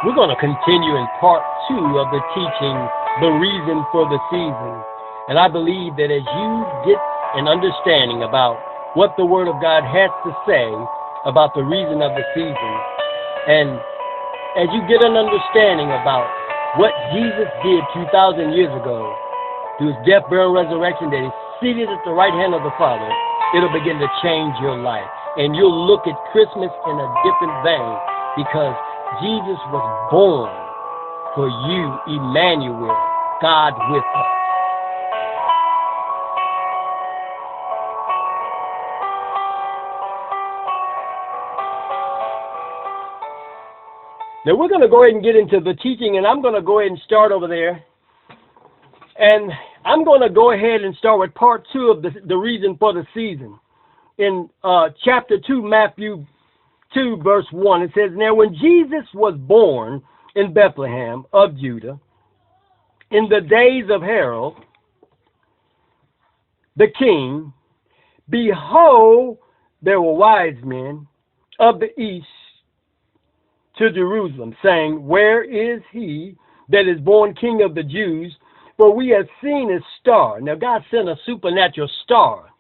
We're going to continue in part 2 of the teaching, The Reason for the Season. And I believe that as you get an understanding about what the Word of God has to say about the reason of the season, and as you get an understanding about what Jesus did 2,000 years ago, through his death, burial, resurrection, that he's seated at the right hand of the Father, it'll begin to change your life. And you'll look at Christmas in a different vein, because Jesus was born for you, Emmanuel, God with us. Now we're going to go ahead and get into the teaching, and I'm going to go ahead and start over there. And I'm going to go ahead and start with part 2 of the reason for the season. In chapter 2, Matthew 2, verse 1, it says, "Now when Jesus was born in Bethlehem of Judah, in the days of Herod the king, behold, there were wise men of the east to Jerusalem, saying, Where is he that is born King of the Jews? For we have seen his star." Now God sent a supernatural star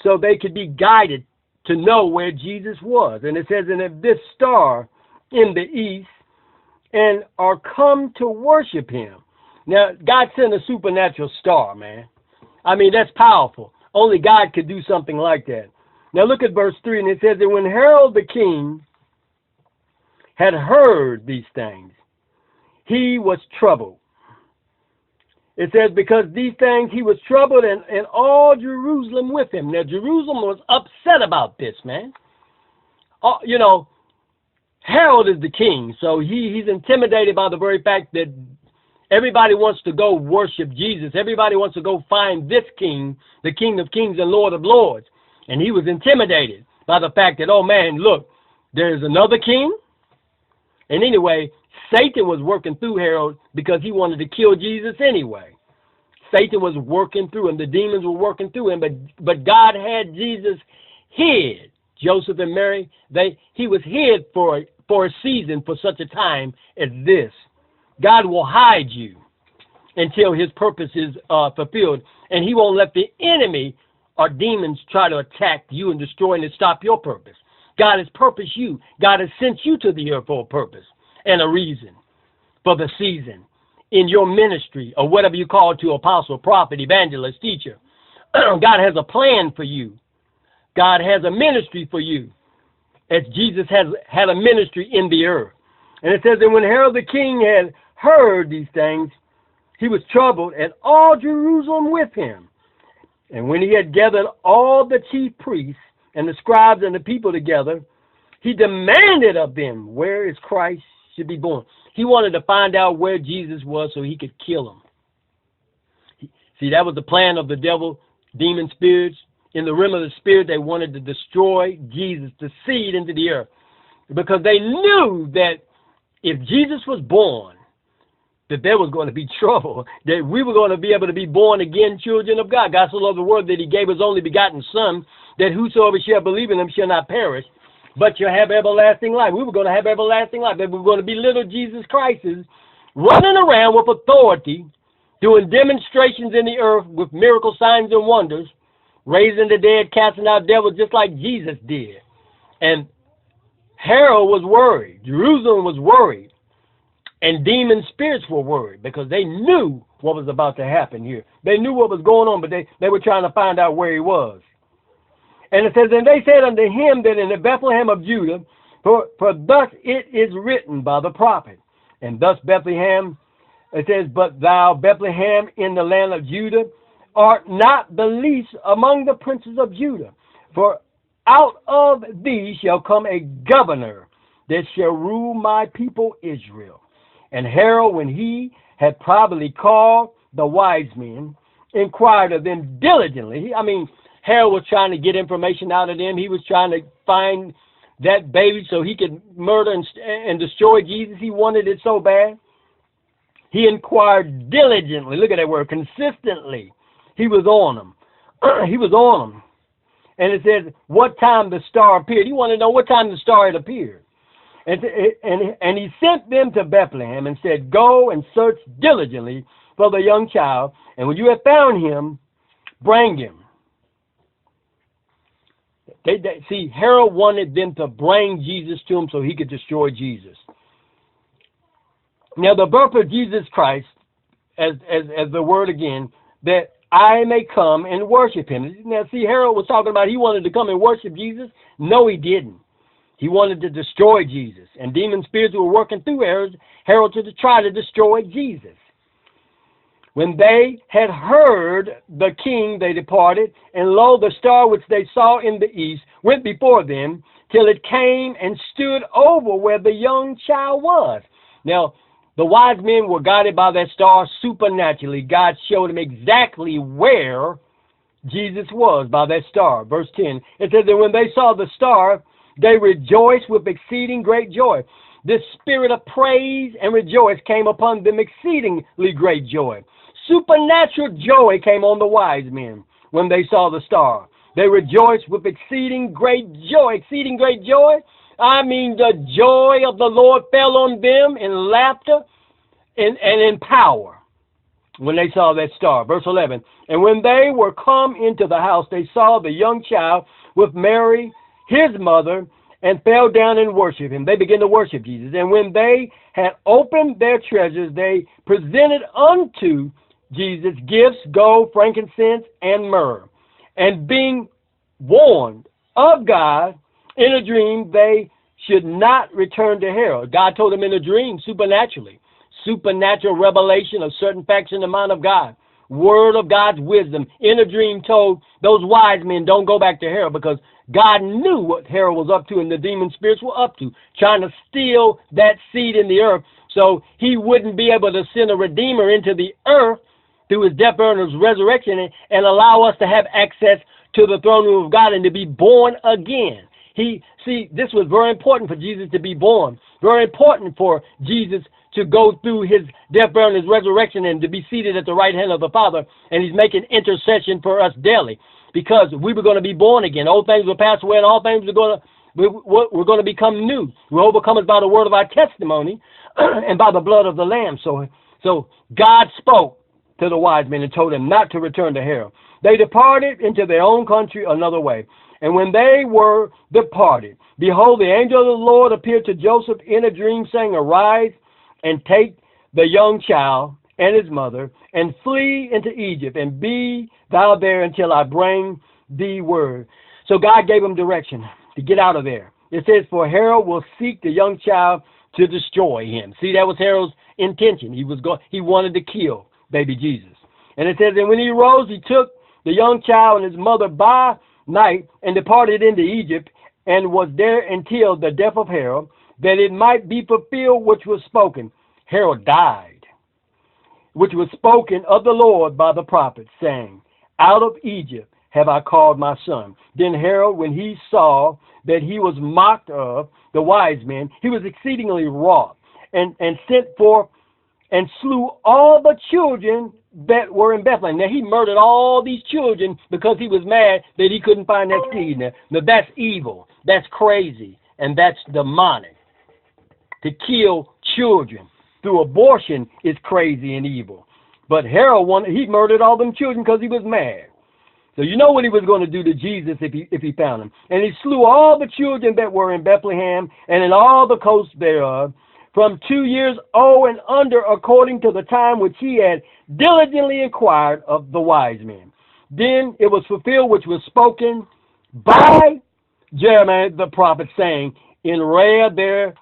so they could be guided to know where Jesus was. And it says, "And if this star in the east, and are come to worship him." Now God sent a supernatural star, man. I mean, that's powerful. Only God could do something like that. Now look at verse 3, and it says that when Herod the king had heard these things, he was troubled. It says, because these things he was troubled, and all Jerusalem with him. Now, Jerusalem was upset about this, man. You know, Herod is the king, so he's intimidated by the very fact that everybody wants to go worship Jesus. Everybody wants to go find this king, the King of Kings and Lord of Lords. And he was intimidated by the fact that, oh man, look, there's another king. And anyway, Satan was working through Herod because he wanted to kill Jesus anyway. Satan was working through him. The demons were working through him, but God had Jesus hid. Joseph and Mary, he was hid for a season, for such a time as this. God will hide you until his purpose is fulfilled, and he won't let the enemy or demons try to attack you and destroy and stop your purpose. God has purposed you. God has sent you to the earth for a purpose and a reason for the season in your ministry, or whatever you call to, apostle, prophet, evangelist, teacher. God has a plan for you. God has a ministry for you, as Jesus has had a ministry in the earth. And it says that when Herod the king had heard these things, he was troubled, and all Jerusalem with him. And when he had gathered all the chief priests and the scribes and the people together, he demanded of them where his Christ should be born. He wanted to find out where Jesus was so he could kill him. See, that was the plan of the devil, demon spirits. In the realm of the spirit, they wanted to destroy Jesus, the seed, into the earth. Because they knew that if Jesus was born, that there was going to be trouble, that we were going to be able to be born again children of God. God so loved the world that he gave his only begotten Son, that whosoever shall believe in him shall not perish, but shall have everlasting life. We were going to have everlasting life. That we were going to be little Jesus Christs running around with authority, doing demonstrations in the earth with miracle signs and wonders, raising the dead, casting out devils, just like Jesus did. And Herod was worried. Jerusalem was worried. And demon spirits were worried because they knew what was about to happen here. They knew what was going on, but they were trying to find out where he was. And it says, and they said unto him that in the Bethlehem of Judah, for thus it is written by the prophet. And thus Bethlehem, it says, but thou, Bethlehem, in the land of Judah, art not the least among the princes of Judah. For out of thee shall come a governor that shall rule my people Israel. And Herod, when he had privately called the wise men, inquired of them diligently. Herod was trying to get information out of them. He was trying to find that baby so he could murder and destroy Jesus. He wanted it so bad. He inquired diligently. Look at that word, consistently. He was on them. He was on them. And it says, what time the star appeared. He wanted to know what time the star had appeared. And he sent them to Bethlehem and said, go and search diligently for the young child, and when you have found him, bring him. See, Herod wanted them to bring Jesus to him so he could destroy Jesus. Now, the birth of Jesus Christ, as the word again, that I may come and worship him. Now, see, Herod was talking about he wanted to come and worship Jesus. No, he didn't. He wanted to destroy Jesus. And demon spirits were working through Herod to try to destroy Jesus. When they had heard the king, they departed, and lo, the star which they saw in the east went before them, till it came and stood over where the young child was. Now, the wise men were guided by that star supernaturally. God showed them exactly where Jesus was by that star. Verse 10, it says that when they saw the star, they rejoiced with exceeding great joy. This spirit of praise and rejoice came upon them, exceedingly great joy. Supernatural joy came on the wise men when they saw the star. They rejoiced with exceeding great joy. Exceeding great joy? I mean, the joy of the Lord fell on them in laughter and in power when they saw that star. Verse 11, and when they were come into the house, they saw the young child with Mary, his mother, and fell down and worshiped him. They began to worship Jesus. And when they had opened their treasures, they presented unto Jesus gifts, gold, frankincense, and myrrh. And being warned of God in a dream, they should not return to Herod. God told them in a dream, supernaturally. Supernatural revelation of certain facts in the mind of God. Word of God's wisdom in a dream told those wise men, don't go back to Herod, because God knew what Herod was up to and the demon spirits were up to, trying to steal that seed in the earth so he wouldn't be able to send a redeemer into the earth through his death, burial, and his resurrection and allow us to have access to the throne room of God and to be born again. This was very important for Jesus to be born. Very important for Jesus to go through his death, burial, and his resurrection and to be seated at the right hand of the Father. And he's making intercession for us daily because we were going to be born again. Old things will pass away and all things we're going to become new. We're overcome by the word of our testimony and by the blood of the Lamb. So God spoke to the wise men and told them not to return to Herod. They departed into their own country another way. And when they were departed, behold, the angel of the Lord appeared to Joseph in a dream, saying, arise and take the young child and his mother, and flee into Egypt, and be thou there until I bring thee word. So God gave him direction to get out of there. It says, for Herod will seek the young child to destroy him. See, that was Herod's intention. He wanted to kill baby Jesus. And it says, and when he arose, he took the young child and his mother by night and departed into Egypt, and was there until the death of Herod, that it might be fulfilled which was spoken. Herod died, which was spoken of the Lord by the prophet, saying, out of Egypt have I called my son. Then Herod, when he saw that he was mocked of the wise men, he was exceedingly wroth, and sent forth and slew all the children that were in Bethlehem. Now, he murdered all these children because he was mad that he couldn't find that seed. Now, that's evil. That's crazy. And that's demonic. To kill children through abortion is crazy and evil. But Herod he murdered all them children because he was mad. So you know what he was going to do to Jesus if he found him. And he slew all the children that were in Bethlehem and in all the coasts thereof, from 2 years old and under, according to the time which he had diligently inquired of the wise men. Then it was fulfilled which was spoken by Jeremiah the prophet, saying, in Ramah there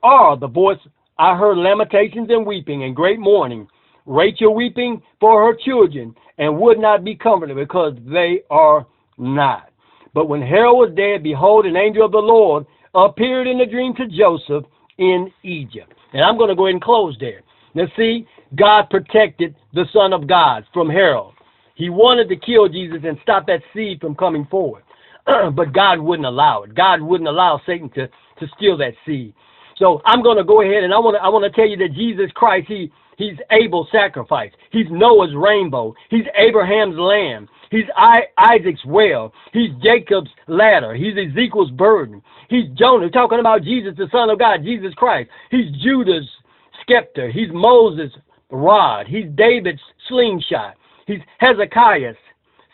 are the voice, I heard lamentations and weeping and great mourning, Rachel weeping for her children, and would not be comforted, because they are not. But when Herod was dead, behold, an angel of the Lord appeared in a dream to Joseph in Egypt. And I'm going to go ahead and close there. Now see, God protected the Son of God from Herod. He wanted to kill Jesus and stop that seed from coming forward. But God wouldn't allow it. God wouldn't allow Satan to steal that seed. So I'm going to go ahead and I want to tell you that Jesus Christ, he He's Abel's sacrifice. He's Noah's rainbow. He's Abraham's lamb. He's Isaac's well. He's Jacob's ladder. He's Ezekiel's burden. He's Jonah, talking about Jesus, the Son of God, Jesus Christ. He's Judah's scepter. He's Moses' rod. He's David's slingshot. He's Hezekiah's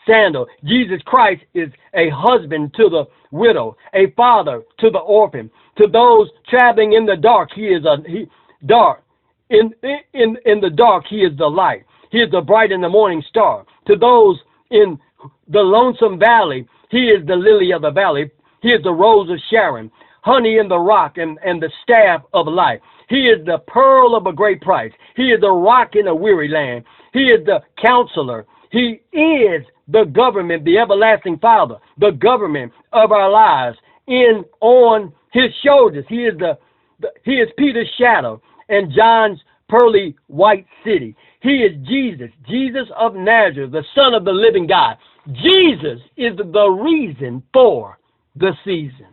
sandal. Jesus Christ is a husband to the widow, a father to the orphan. To those traveling in the dark, he is dark. In the dark, he is the light. He is the bright and the morning star. To those in the lonesome valley, he is the lily of the valley. He is the rose of Sharon, honey in the rock and the staff of life. He is the pearl of a great price. He is the rock in a weary land. He is the counselor. He is the government, the everlasting Father, the government of our lives. On his shoulders, he is Peter's shadow and John's pearly white city. He is Jesus, Jesus of Nazareth, the Son of the living God. Jesus is the reason for the season.